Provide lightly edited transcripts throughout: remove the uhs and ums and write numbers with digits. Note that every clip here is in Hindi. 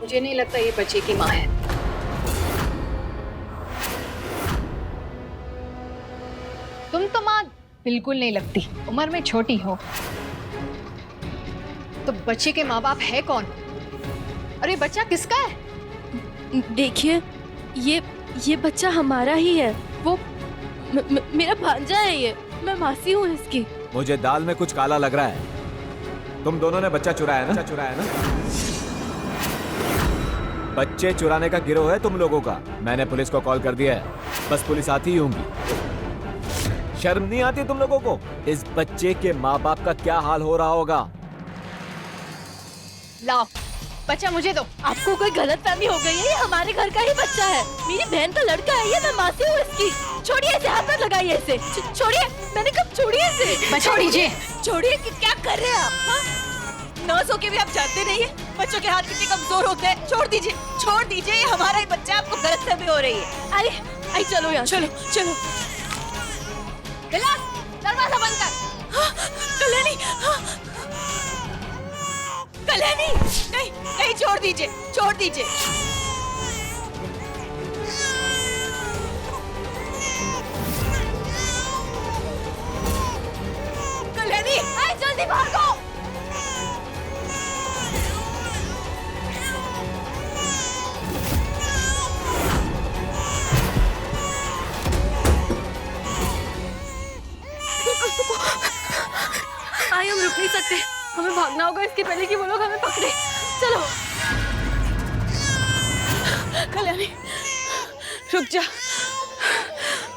मुझे नहीं लगता ये बच्चे की माँ है। तुम तो माँ बिल्कुल नहीं लगती, उम्र में छोटी हो। तो बच्चे के माँ बाप है कौन? और ये बच्चा किसका है? देखिए, ये बच्चा हमारा ही है। वो मेरा भांजा है। ये मैं मासी हूँ इसकी। मुझे दाल में कुछ काला लग रहा है। तुम दोनों ने बच्चा चुराया ना? बच्चे चुराने का गिरोह है तुम लोगों का। मैंने पुलिस को कॉल कर दिया है, बस पुलिस आती ही होंगी। शर्म नहीं आती तुम लोगों को? इस बच्चे के माँ बाप का क्या हाल हो रहा होगा। लाओ बच्चा मुझे दो। आपको कोई गलतफहमी हो गई है। ये हमारे घर का ही बच्चा है। मेरी बहन का लड़का है ये। मैं मासी हूँ इसकी। छोड़िए इसे, हाथ मत लगाइए इसे। छोड़िए, मैंने कब छोड़िए इसे। छोड़िए। छोड़िए कि क्या कर रहे हैं आप? हाँ? नर्स होके भी आप जानते नहीं है बच्चों के हाथ कितने कमजोर होते हैं। छोड़ दीजिए, छोड़ दीजिए। ये हमारा ही बच्चा है। आपको गलतफहमी हो रही है। अरे आई चलो यार, चलो चलो। विलास दरवाजा बंद कर। हाँ, कल्याणी, हाँ। कल्याणी, नहीं नहीं, छोड़ दीजिए, छोड़ दीजिए। कल्याणी, आए जल्दी भागो। आई हम रुक नहीं सकते। हमें भागना होगा इसके पहले कि वो लोग हमें पकड़े। चलो कल्याणी, रुक जा।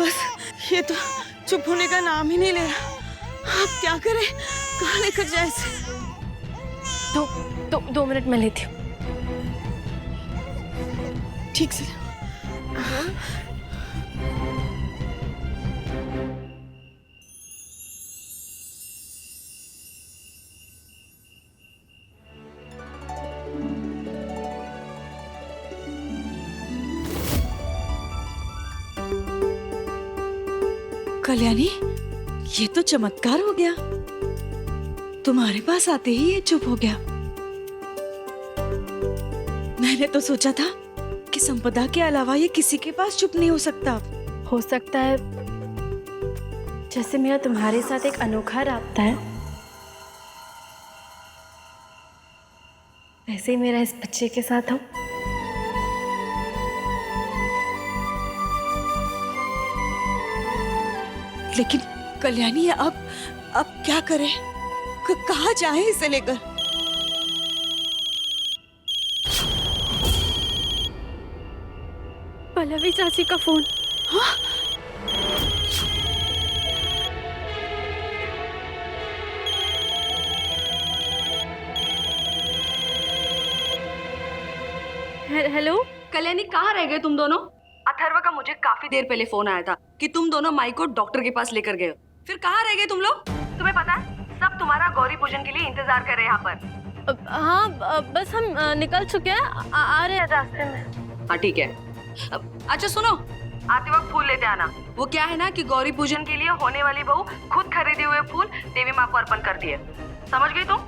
बस ये तो चुप होने का नाम ही नहीं ले रहा। अब क्या करें? कहाँ लेकर जाए इसे? दो मिनट में लेती हूँ। ठीक से। कल्याणी, ये तो चमत्कार हो गया। तुम्हारे पास आते ही ये चुप हो गया। मैंने तो सोचा था कि संपदा के अलावा ये किसी के पास चुप नहीं हो सकता। हो सकता है जैसे मेरा तुम्हारे साथ एक अनोखा राब्ता है, वैसे ही मेरा इस बच्चे के साथ हो। लेकिन कल्याणी, अब क्या करें? कहाँ जाए इसे लेकर? पल्लवी चाची का फोन। हाँ? हेलो कल्याणी, कहाँ रह गए तुम दोनों? अथर्व का मुझे काफी देर पहले फोन आया था कि तुम दोनों माई को डॉक्टर के पास लेकर गए हो। फिर कहाँ रह गए तुम लोग? तुम्हें पता है सब तुम्हारा गौरी पूजन के लिए इंतजार कर रहे हैं यहाँ पर। हाँ बस हम निकल चुके हैं। आ रहे हैं रास्ते में। हाँ ठीक है। अच्छा सुनो, आते वक्त फूल लेते आना। वो क्या है ना कि गौरी पूजन के लिए होने वाली बहू खुद खरीदे हुए फूल देवी माँ को अर्पण करती है। समझ गई तुम?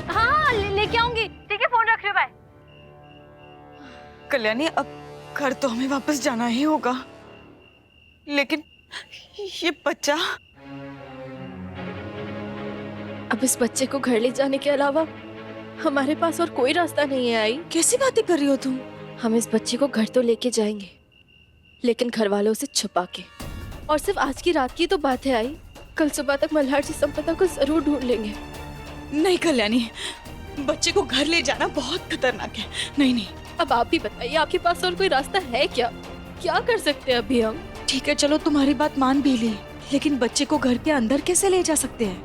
हाँ लेके आऊंगी। ठीक है, फोन रख रही हूँ। बाय। कल्याणी, अब घर तो हमें वापस जाना ही होगा। लेकिन ये बच्चा। अब इस बच्चे को घर ले जाने के अलावा हमारे पास और कोई रास्ता नहीं है। आई कैसी बातें कर रही हो तुम? हम इस बच्चे को घर तो लेके जाएंगे, लेकिन घर वालों से छुपा के। और सिर्फ आज की रात की तो बात है। आई कल सुबह तक मल्हार जी संपदा को जरूर ढूंढ लेंगे। नहीं कल्याणी, बच्चे को घर ले जाना बहुत खतरनाक है। नहीं नहीं। अब आप भी बताइए, आपके पास और कोई रास्ता है क्या? क्या कर सकते हैं अभी हम? ठीक है चलो, तुम्हारी बात मान भी ली, लेकिन बच्चे को घर के अंदर कैसे ले जा सकते हैं?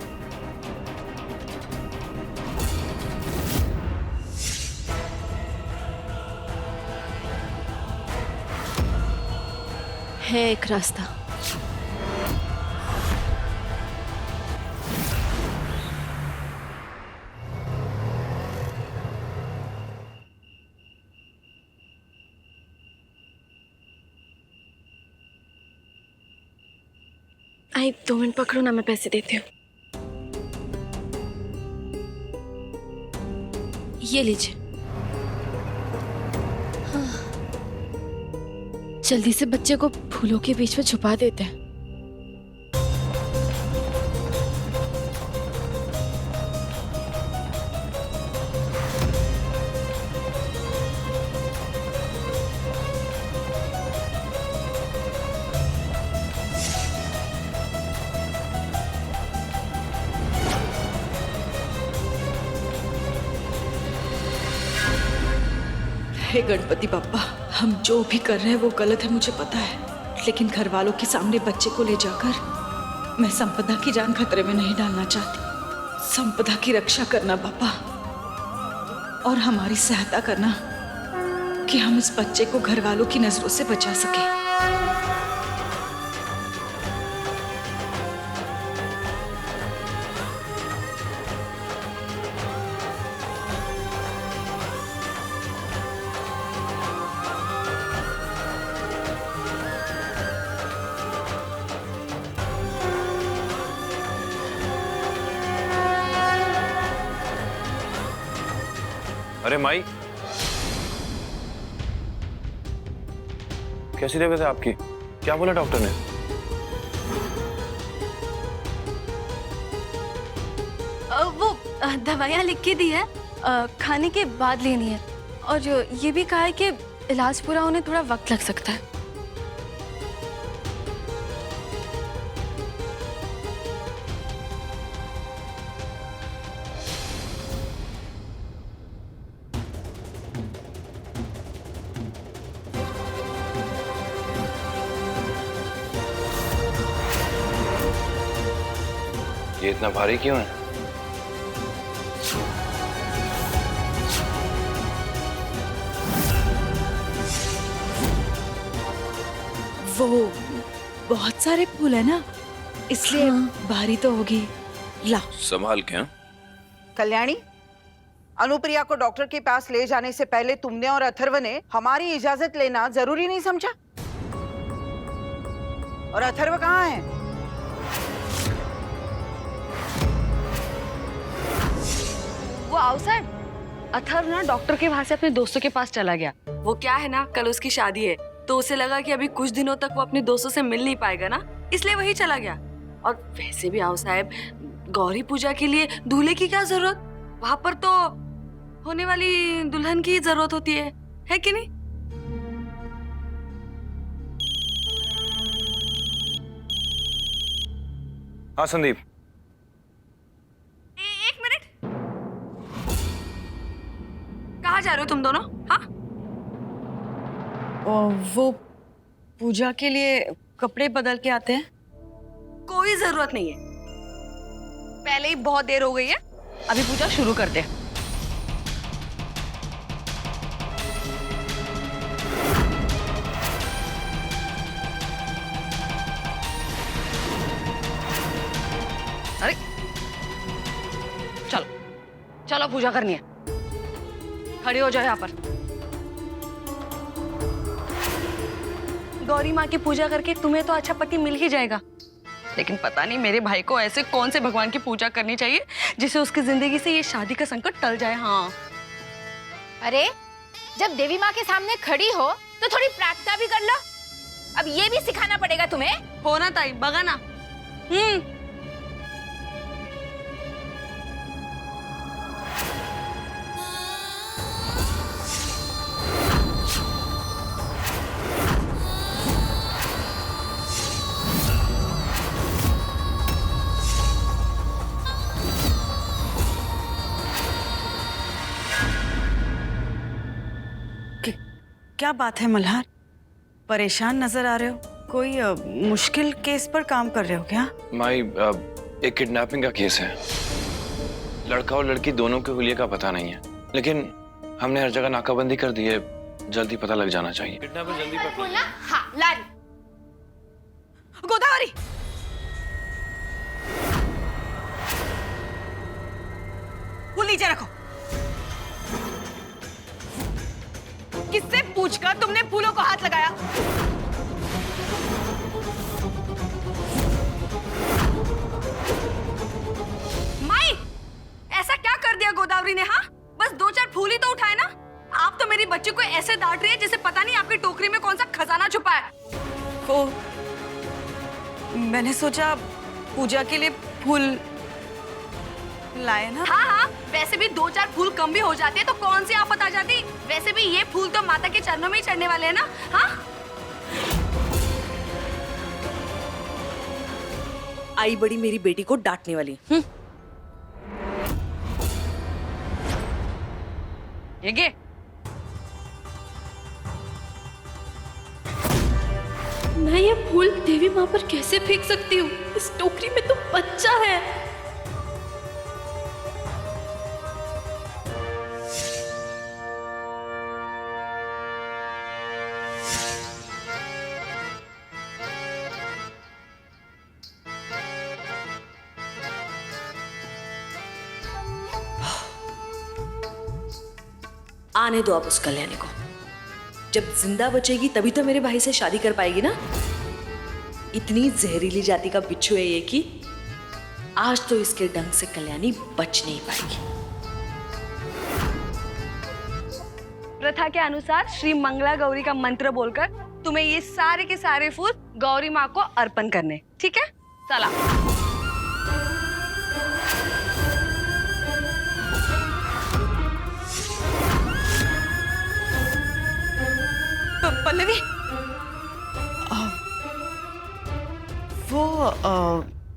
है एक रास्ता। आई 2 मिनट पकड़ो ना, मैं पैसे देती हूँ। ये लीजिए। जल्दी से बच्चे को फूलों के बीच में छुपा देते हैं। हे गणपति बप्पा, हम जो भी कर रहे हैं वो गलत है, मुझे पता है, लेकिन घर वालों के सामने बच्चे को ले जाकर मैं संपदा की जान खतरे में नहीं डालना चाहती। संपदा की रक्षा करना बापा, और हमारी सहायता करना कि हम इस बच्चे को घर वालों की नजरों से बचा सके। अरे माई, कैसी तबीयत है आपकी? क्या बोला डॉक्टर ने? वो दवाइयाँ लिख के दी है, खाने के बाद लेनी है, और ये भी कहा है कि इलाज पूरा होने थोड़ा वक्त लग सकता है। ये इतना भारी क्यों है? वो बहुत सारे फूल है ना, इसलिए भारी तो होगी। ला संभाल के। हाँ? कल्याणी, अनुप्रिया को डॉक्टर के पास ले जाने से पहले तुमने और अथर्व ने हमारी इजाजत लेना जरूरी नहीं समझा? और अथर्व कहाँ है? वो आउटसाइड। अथर्व ना डॉक्टर के वहां से अपने दोस्तों के पास चला गया। वो क्या है ना, कल उसकी शादी है, तो उसे लगा कि अभी कुछ दिनों तक वो अपने दोस्तों से मिल नहीं पाएगा ना, इसलिए वही चला गया। और वैसे भी आओ साहब, गौरी पूजा के लिए दूल्हे की क्या जरूरत? वहां पर तो होने वाली दुल्हन की जरूरत होती है कि नहीं? हाँ संदीप। एक मिनट, कहाँ जा रहे हो तुम दोनों? हाँ, वो पूजा के लिए कपड़े बदल के आते हैं। कोई जरूरत नहीं है, पहले ही बहुत देर हो गई है, अभी पूजा शुरू करते हैं। अरे चलो चलो, पूजा करनी है, खड़े हो जाओ यहाँ पर। गौरी माँ की पूजा करके तुम्हें तो अच्छा पति मिल ही जाएगा, लेकिन पता नहीं मेरे भाई को ऐसे कौन से भगवान की पूजा करनी चाहिए जिससे उसकी जिंदगी से ये शादी का संकट टल जाए। हाँ, अरे जब देवी माँ के सामने खड़ी हो तो थोड़ी प्रार्थना भी कर लो। अब ये भी सिखाना पड़ेगा तुम्हें। हो ना ताई, बगा ना। क्या बात है मल्हार, परेशान नजर आ रहे हो? कोई मुश्किल केस पर काम कर रहे हो क्या? माई, एक किडनैपिंग का केस है। लड़का और लड़की दोनों के हुलिये का पता नहीं है, लेकिन हमने हर जगह नाकाबंदी कर दी है, जल्दी पता लग जाना चाहिए। किडनैपर जल्दी पकड़ो। हाँ, लारी। गोदावरी, फूल नीचे रखो। किससे पूछकर तुमने फूलों को हाथ लगाया? माई, ऐसा क्या कर दिया गोदावरी ने? हाँ, बस 2-4 फूल बच्चे को ऐसे डांट रही है जैसे पता नहीं आपकी टोकरी में कौन सा खजाना छुपा है। वो मैंने सोचा पूजा के लिए फूल लाए ना। हाँ हाँ, वैसे भी 2-4 फूल कम भी हो जाते हैं तो कौन सी आफत आ जाती। वैसे भी ये फूल तो माता के चरणों में ही चढ़ने वाले हैं ना। हाँ, आई बड़ी मेरी बेटी को डांटने वाली। ये मैं ये फूल देवी माँ पर कैसे फेंक सकती हूँ? इस टोकरी में तो बच्चा है। आने दो आप उस कल्याणी को। जब जिंदा बचेगी तभी तो मेरे भाई से शादी कर पाएगी ना। इतनी जहरीली जाति का बिच्छू है ये कि आज तो इसके डंक से कल्याणी बच नहीं पाएगी। प्रथा के अनुसार श्री मंगला गौरी का मंत्र बोलकर तुम्हें ये सारे के सारे फूल गौरी माँ को अर्पण करने, ठीक है? चला। पल्लवी, वो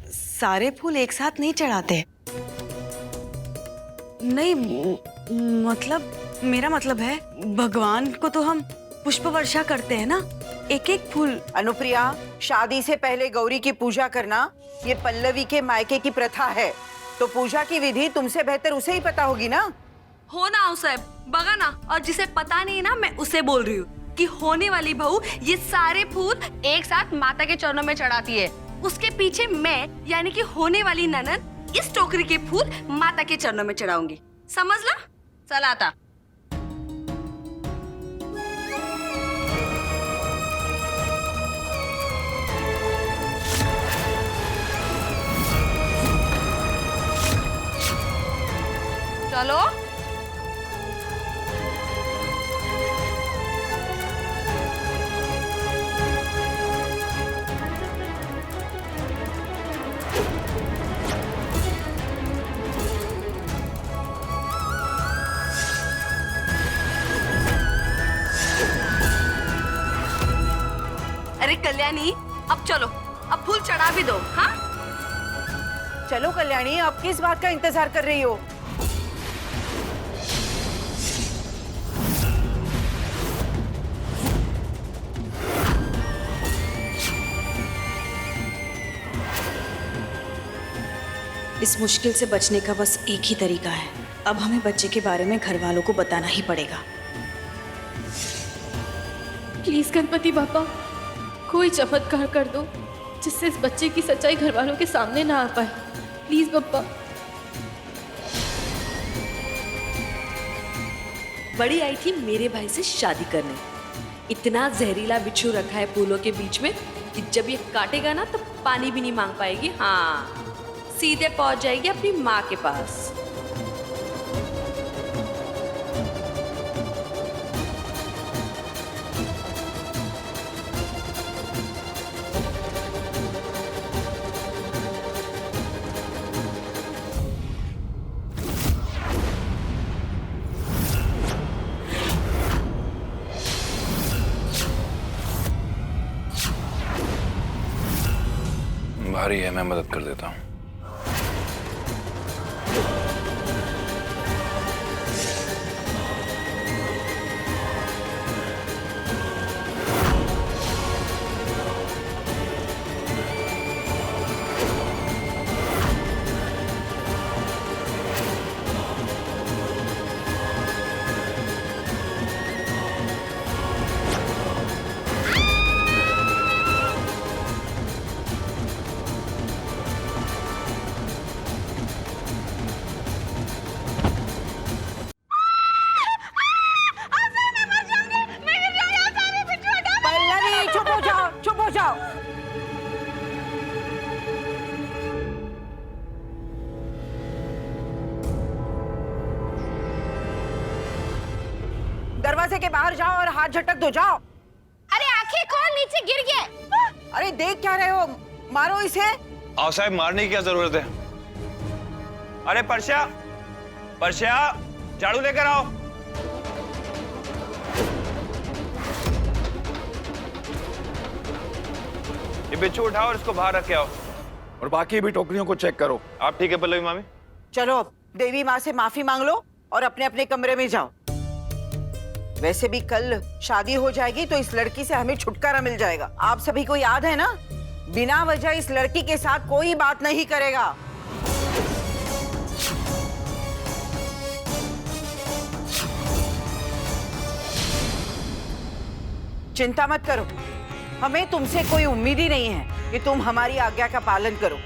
सारे फूल एक साथ नहीं चढ़ाते। नहीं, मतलब मेरा मतलब है भगवान को तो हम पुष्प वर्षा करते हैं ना, एक एक फूल। अनुप्रिया, शादी से पहले गौरी की पूजा करना ये पल्लवी के मायके की प्रथा है, तो पूजा की विधि तुमसे बेहतर उसे ही पता होगी ना। हो ना साहब, बगा ना। और जिसे पता नहीं ना, मैं उसे बोल रही हूँ कि होने वाली बहू ये सारे फूल एक साथ माता के चरणों में चढ़ाती है। उसके पीछे मैं यानी कि होने वाली ननद इस टोकरी के फूल माता के चरणों में चढ़ाऊंगी। समझ ला? चला आता। चलो। अरे कल्याणी, अब चलो, अब फूल चढ़ा भी दो। हाँ चलो कल्याणी, अब किस बात का इंतजार कर रही हो? इस मुश्किल से बचने का बस एक ही तरीका है। अब हमें बच्चे के बारे में घर वालों को बताना ही पड़ेगा। प्लीज गणपति बाबा, कोई चमत्कार कर दो जिससे इस बच्चे की सच्चाई घर वालों के सामने ना आ पाए। प्लीज बाबा। बड़ी आई थी मेरे भाई से शादी करने। इतना जहरीला बिच्छू रखा है फूलों के बीच में कि जब ये काटेगा ना तो पानी भी नहीं मांग पाएगी। हाँ, सीधे पहुंच जाएगी अपनी माँ के पास। भारी है, मैं मदद कर देता हूँ। दरवाजे के बाहर जाओ और हाथ झटक दो, जाओ। अरे आंखें खोल, नीचे गिर गए। अरे देख क्या रहे हो, मारो इसे। आओ साहब, मारने की क्या जरूरत है? अरे परश्या, परश्या, झाड़ू लेकर आओ। ये बिच्छू उठाओ और इसको बाहर रख के आओ। और बाकी भी टोकरियों को चेक करो। आप ठीक है पल्लवी मामी? चलो अब देवी माँ से माफी मांग लो और अपने अपने कमरे में जाओ। वैसे भी कल शादी हो जाएगी तो इस लड़की से हमें छुटकारा मिल जाएगा। आप सभी को याद है ना, बिना वजह इस लड़की के साथ कोई बात नहीं करेगा। चिंता मत करो, हमें तुमसे कोई उम्मीद ही नहीं है कि तुम हमारी आज्ञा का पालन करो।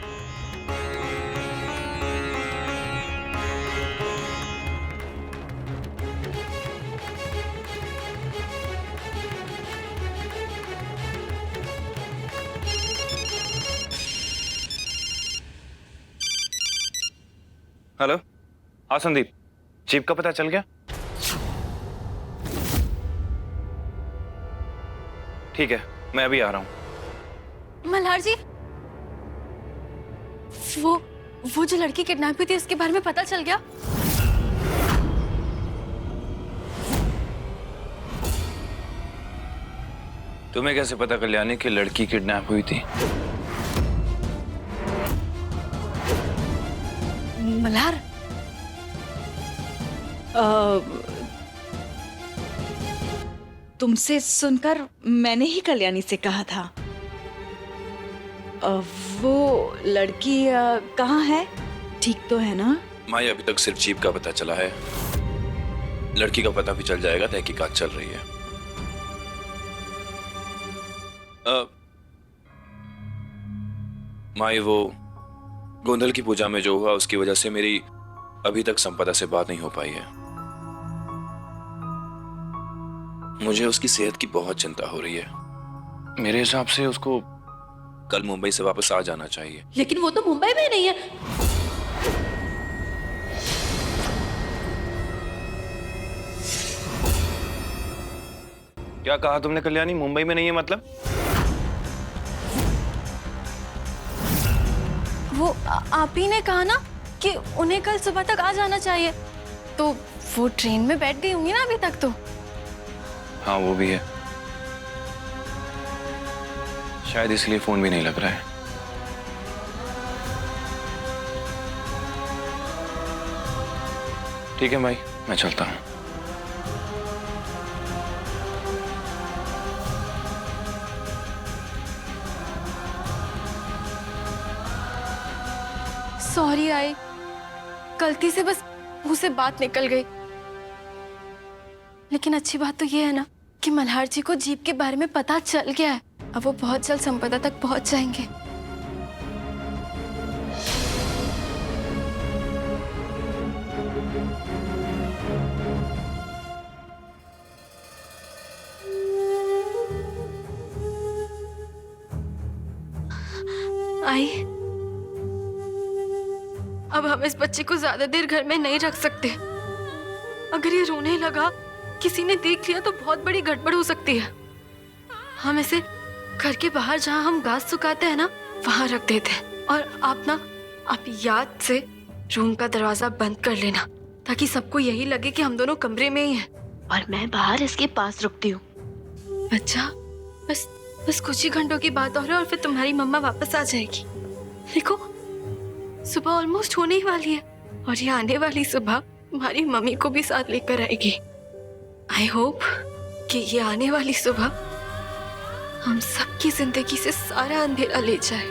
हेलो, हाँ संदीप, चीफ का पता चल गया? ठीक है, मैं अभी आ रहा हूँ। मल्हार जी, वो जो लड़की किडनैप हुई थी उसके बारे में पता चल गया? तुम्हें कैसे पता कल्याणी कि लड़की किडनैप हुई थी? मल्हार, तुमसे सुनकर मैंने ही कल्याणी से कहा था। वो लड़की कहाँ है? ठीक तो है ना? माई, अभी तक सिर्फ चीफ का पता चला है। लड़की का पता भी चल जाएगा, तहकीकात चल रही है। माई, वो गोंधल की पूजा में जो हुआ उसकी वजह से मेरी अभी तक संपदा से बात नहीं हो पाई है। मुझे उसकी सेहत की बहुत चिंता हो रही है। मेरे हिसाब से उसको कल मुंबई से वापस आ जाना चाहिए। लेकिन वो तो मुंबई में नहीं है। क्या कहा तुमने कल्याणी? मुंबई में नहीं है मतलब? वो आप ही ने कहा ना कि उन्हें कल सुबह तक आ जाना चाहिए, तो वो ट्रेन में बैठ गई होंगी ना अभी तक तो। हाँ, वो भी है। शायद इसलिए फोन भी नहीं लग रहा है। ठीक है भाई, मैं चलता हूँ। सॉरी आई, गलती से बस मुंह से बात निकल गई। लेकिन अच्छी बात तो ये है ना कि मल्हार जी को जीप के बारे में पता चल गया है। अब वो बहुत जल्द संपदा तक पहुंच जाएंगे। आई, अब हम इस बच्चे को ज्यादा देर घर में नहीं रख सकते। अगर ये रोने लगा, किसी ने देख लिया तो बहुत बड़ी गड़बड़ हो सकती है। हम इसे घर के बाहर जहाँ हम घास सुखाते हैं ना, वहां रख देते हैं। और आप याद से रूम का दरवाजा बंद कर लेना, ताकि सबको यही लगे कि हम दोनों कमरे में ही हैं। और मैं बाहर इसके पास रुकती हूँ। अच्छा, बस कुछ ही घंटों की बात और है, और फिर तुम्हारी मम्मा वापस आ जाएगी। देखो, सुबह ऑलमोस्ट होने ही वाली है, और ये आने वाली सुबह हमारी मम्मी को भी साथ लेकर आएगी। आई होप कि ये आने वाली सुबह हम सबकी जिंदगी से सारा अंधेरा ले जाए।